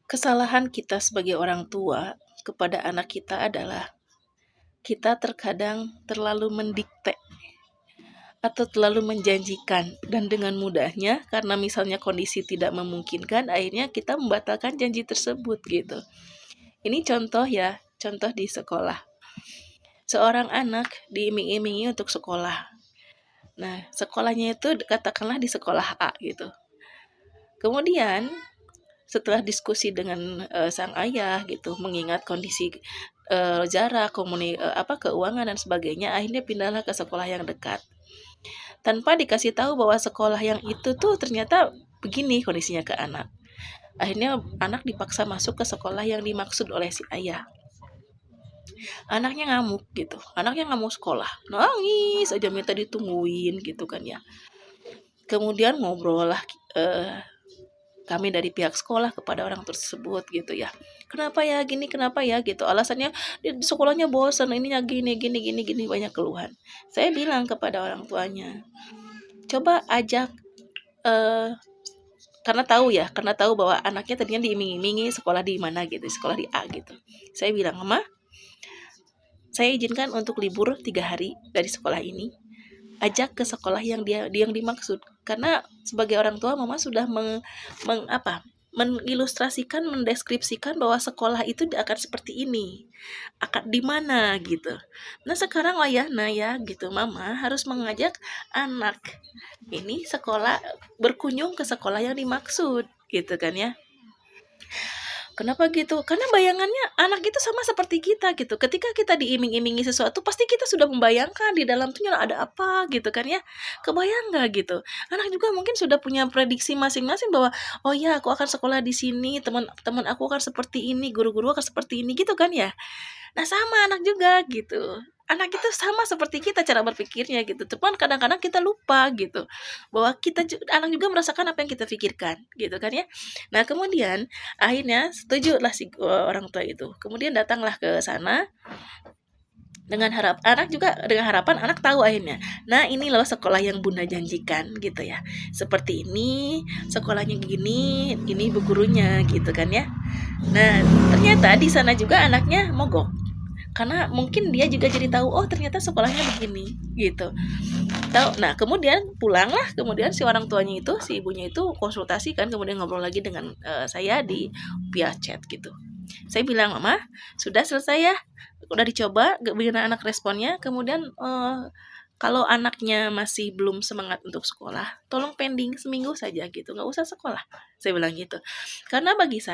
Kesalahan kita sebagai orang tua kepada anak kita adalah kita terkadang terlalu mendikte atau terlalu menjanjikan, dan dengan mudahnya karena misalnya kondisi tidak memungkinkan, akhirnya kita membatalkan janji tersebut gitu. Ini contoh ya, contoh di sekolah. Seorang anak diiming-imingi untuk sekolah. Nah, sekolahnya itu katakanlah di sekolah A gitu. Kemudian setelah diskusi dengan sang ayah gitu, mengingat kondisi jarak, keuangan dan sebagainya, akhirnya pindahlah ke sekolah yang dekat. Tanpa dikasih tahu bahwa sekolah yang itu tuh ternyata begini kondisinya ke anak. Akhirnya anak dipaksa masuk ke sekolah yang dimaksud oleh si ayah. Anaknya ngamuk gitu, anaknya nggak mau sekolah, nangis aja minta ditungguin gitu kan ya. Kemudian ngobrol lah kami dari pihak sekolah kepada orang tersebut gitu ya. Kenapa ya gini, kenapa ya gitu. Alasannya di sekolahnya bosan, ininya gini gini gini gini, banyak keluhan. Saya bilang kepada orang tuanya, coba ajak karena tahu bahwa anaknya tadinya diiming-imingi sekolah di mana gitu, sekolah di A gitu. Saya bilang, "Mama, saya izinkan untuk libur 3 hari dari sekolah ini, ajak ke sekolah yang dimaksud." Karena sebagai orang tua mama sudah mengilustrasikan, mendeskripsikan bahwa sekolah itu akan seperti ini, akan di mana gitu. Nah sekarang wayahna ya gitu, mama harus mengajak anak ini berkunjung ke sekolah yang dimaksud gitu kan ya. Kenapa gitu? Karena bayangannya anak itu sama seperti kita gitu. Ketika kita diiming-imingi sesuatu, pasti kita sudah membayangkan di dalam tuh ada apa gitu kan ya. Kebayang nggak gitu? Anak juga mungkin sudah punya prediksi masing-masing bahwa oh ya aku akan sekolah di sini, teman-teman aku akan seperti ini, guru-guru akan seperti ini gitu kan ya. Nah sama anak juga gitu. Anak itu sama seperti kita cara berpikirnya gitu. Cuman kadang-kadang kita lupa gitu bahwa anak juga merasakan apa yang kita pikirkan gitu kan ya. Nah kemudian akhirnya setujulah si orang tua itu. Kemudian datanglah ke sana dengan harapan anak tahu akhirnya. Nah, ini loh sekolah yang Bunda janjikan gitu ya. Seperti ini, sekolahnya gini, ini bu gurunya gitu kan ya. Nah, ternyata di sana juga anaknya mogok. Karena mungkin dia juga jadi tahu, oh ternyata sekolahnya begini gitu. Nah kemudian pulanglah, kemudian si orang tuanya itu, si ibunya itu konsultasi kan, kemudian ngobrol lagi dengan saya di via chat gitu. Saya bilang, mama sudah selesai ya, udah dicoba bagaimana anak responnya. Kemudian kalau anaknya masih belum semangat untuk sekolah, tolong pending seminggu saja gitu, nggak usah sekolah. Saya bilang gitu. Karena bagi saya